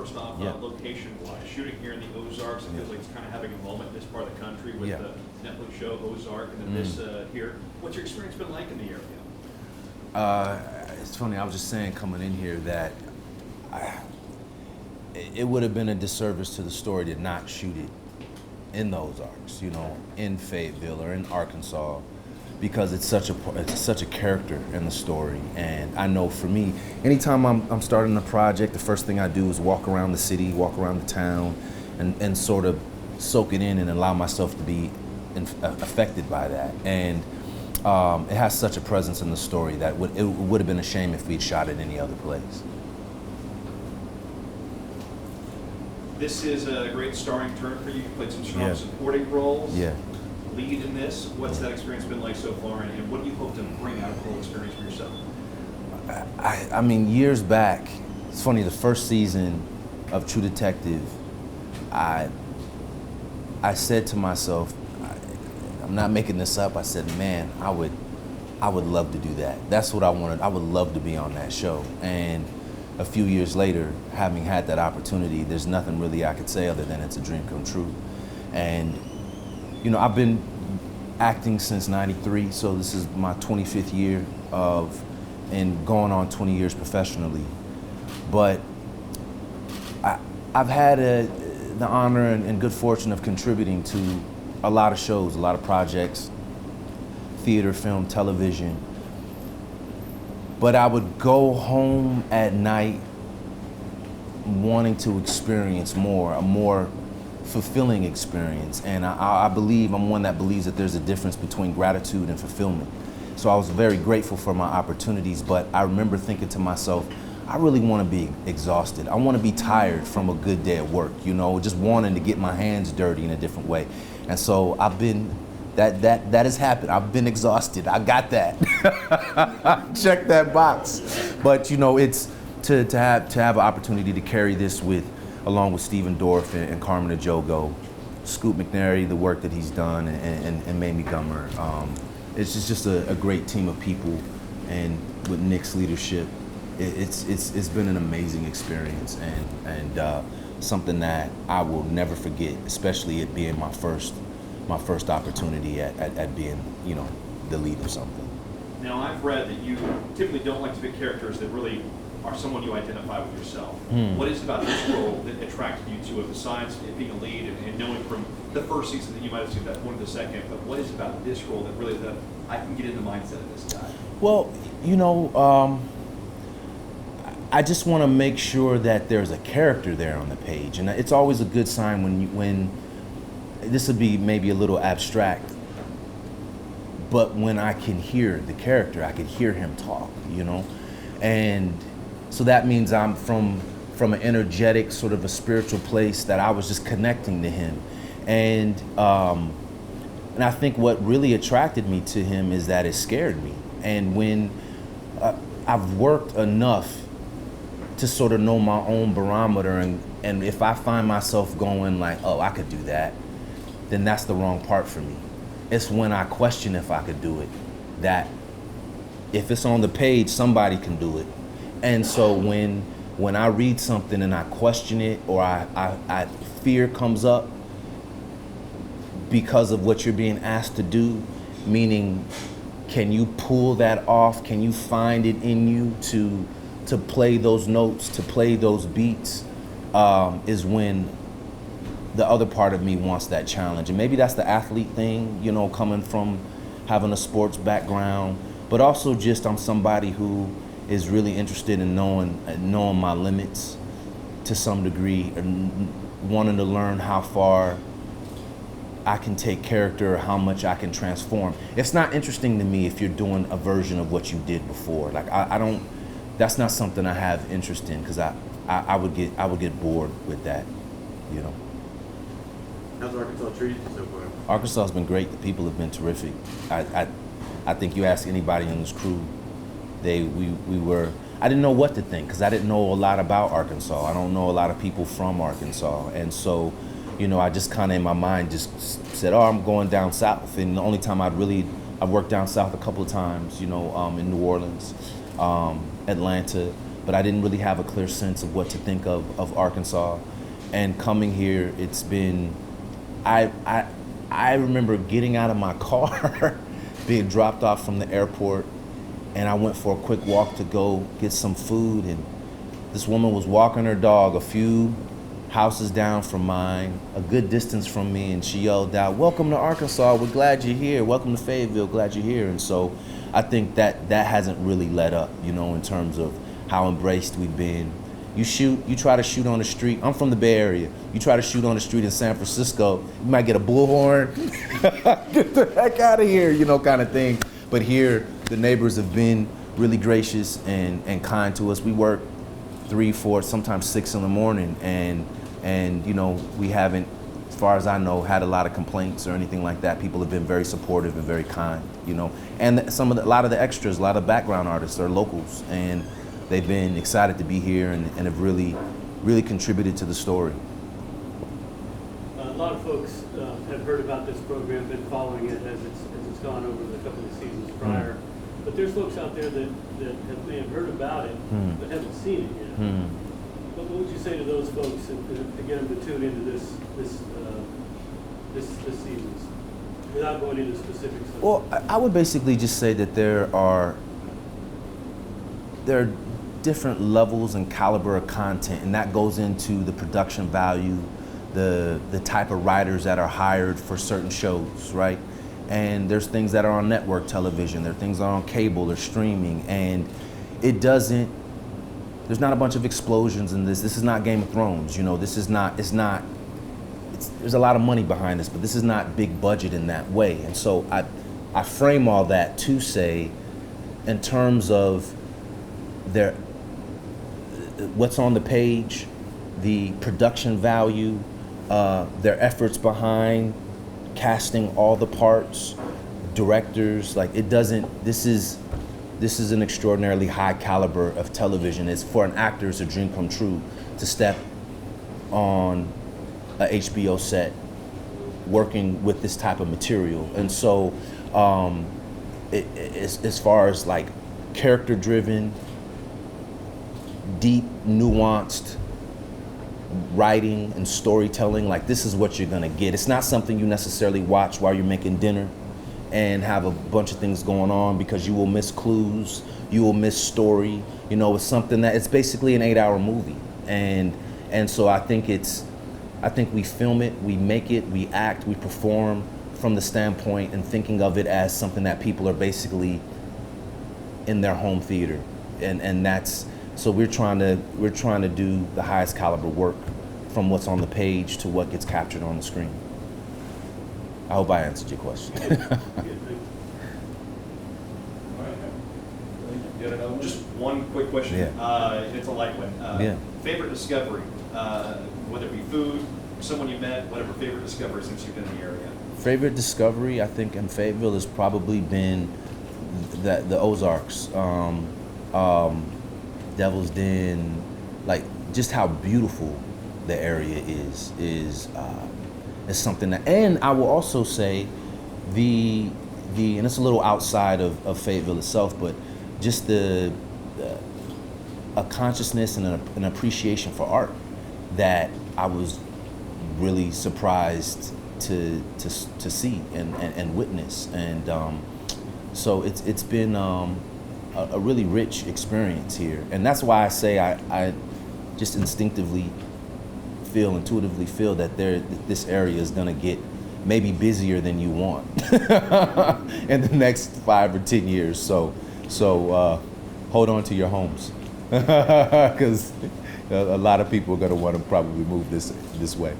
first off, Yeah. location-wise, shooting here in the Ozarks, it feels like it's kind of having a moment in this part of the country with Yeah. the Netflix show Ozark and then this here. What's your experience been like in the area? It's funny, I was just saying coming in here that it would have been a disservice to the story to not shoot it in the Ozarks, you know, in Fayetteville or in Arkansas, because it's such a character in the story. And I know for me, anytime I'm starting a project, the first thing I do is walk around the city, walk around the town, and sort of soak it in and allow myself to be affected by that. And it has such a presence in the story that it would have been a shame if we'd shot it any other place. This is a great starring turn for you. You played some strong Yeah. supporting roles. Yeah. Lead in this. What's that experience been like so far, and what do you hope to bring out of the whole experience for yourself? I mean, years back, it's funny, the first season of True Detective, I said to myself, I'm not making this up, I said, man, I would love to do that. That's what I wanted. I would love to be on that show. And a few years later, having had that opportunity, there's nothing really I could say other than it's a dream come true. And, you know, I've been acting since '93, so this is my 25th year and going on 20 years professionally. But I've had the honor and good fortune of contributing to a lot of shows, a lot of projects, theater, film, television. But I would go home at night wanting to experience a more fulfilling experience. And I believe, I'm one that believes that there's a difference between gratitude and fulfillment. So I was very grateful for my opportunities, but I remember thinking to myself, I really want to be exhausted. I want to be tired from a good day at work, you know, just wanting to get my hands dirty in a different way. And so I've been, that has happened. I've been exhausted. I got that. Check that box. But you know, it's to have an opportunity to carry this along with Stephen Dorff and Carmen Ejogo, Scoop McNairy, the work that he's done, and Mamie Gummer. It's just a great team of people, and with Nick's leadership, it's been an amazing experience and something that I will never forget, especially it being my first opportunity at being, you know, the lead of something. Now, I've read that you typically don't like to pick characters that really are someone you identify with yourself. What is it about this role that attracted you to it, besides it being a lead and knowing from the first season that you might have seen that one of the second, but what is it about this role that really, that I can get in the mindset of this guy? Well, you know, I just want to make sure that there's a character there on the page, and it's always a good sign when this would be maybe a little abstract, but when I can hear the character, I can hear him talk, you know, and so that means I'm from an energetic, sort of a spiritual place that I was just connecting to him, and I think what really attracted me to him is that it scared me, and when I've worked enough to sort of know my own barometer, and if I find myself going like, oh, I could do that, then that's the wrong part for me. It's when I question if I could do it, that if it's on the page, somebody can do it. And so when I read something and I question it, or I fear comes up because of what you're being asked to do, meaning, can you pull that off? Can you find it in you to play those notes, to play those beats, is when the other part of me wants that challenge. And maybe that's the athlete thing, you know, coming from having a sports background, but also just I'm somebody who is really interested in knowing my limits to some degree, and wanting to learn how far I can take character, how much I can transform. It's not interesting to me if you're doing a version of what you did before. Like I don't, that's not something I have interest in, because I would get bored with that, you know. How's Arkansas treated you so far? Arkansas has been great. The people have been terrific. I think you ask anybody in this crew, I didn't know what to think, because I didn't know a lot about Arkansas. I don't know a lot of people from Arkansas, and so, you know, I just kind of in my mind just said, oh, I'm going down south. And the only time I've worked down south a couple of times, you know, in New Orleans, Atlanta, but I didn't really have a clear sense of what to think of Arkansas. And coming here, it's been, I remember getting out of my car, being dropped off from the airport, and I went for a quick walk to go get some food, and this woman was walking her dog a few houses down from mine, a good distance from me, and she yelled out, "Welcome to Arkansas, we're glad you're here. Welcome to Fayetteville, glad you're here." And so I think that hasn't really let up, you know, in terms of how embraced we've been. You try to shoot on the street. I'm from the Bay Area. You try to shoot on the street in San Francisco, you might get a bullhorn. Get the heck out of here, you know, kind of thing. But here, the neighbors have been really gracious and kind to us. We work 3, 4, sometimes 6 in the morning, and you know, we haven't, as far as I know, had a lot of complaints or anything like that. People have been very supportive and very kind, you know. And a lot of the extras, a lot of background artists are locals, and they've been excited to be here and have really contributed to the story. A lot of folks have heard about this program, been following it as it's gone over the couple of seasons prior. But there's folks out there that may have heard about it but haven't seen it yet. What would you say to those folks to get them to tune into this season, without going into specifics? Well, I would basically just say that there are different levels and caliber of content, and that goes into the production value, the type of writers that are hired for certain shows, right? And there's things that are on network television, there are things that are on cable or streaming, and there's not a bunch of explosions in this. This is not Game of Thrones, you know, there's a lot of money behind this, but this is not big budget in that way. And so I frame all that to say, in terms of what's on the page, the production value, their efforts behind casting all the parts, directors, like this is an extraordinarily high caliber of television. It's, for an actor, it's a dream come true to step on a HBO set working with this type of material. And so as far as like character driven, deep, nuanced writing and storytelling, like this is what you're gonna get. It's not something you necessarily watch while you're making dinner and have a bunch of things going on, because you will miss clues, you will miss story. You know, it's something that it's basically an 8-hour movie. And so I think we film it, we make it, we act, we perform from the standpoint and thinking of it as something that people are basically in their home theater. And that's, so we're trying to do the highest caliber work, from what's on the page to what gets captured on the screen. I hope I answered your question. Just one quick question. Yeah. It's a light one. Yeah. Favorite discovery, whether it be food, someone you met, whatever favorite discovery since you've been in the area. Favorite discovery, I think, in Fayetteville has probably been the Ozarks, Devil's Den, like just how beautiful the area is something that, and I will also say and it's a little outside of Fayetteville itself, but just a consciousness and an appreciation for art that I was really surprised to see and witness, and so it's been a really rich experience here, and that's why I say I just intuitively feel that this area is gonna get maybe busier than you want in the next 5 or 10 years. So hold on to your homes, because a lot of people are gonna want to probably move this way.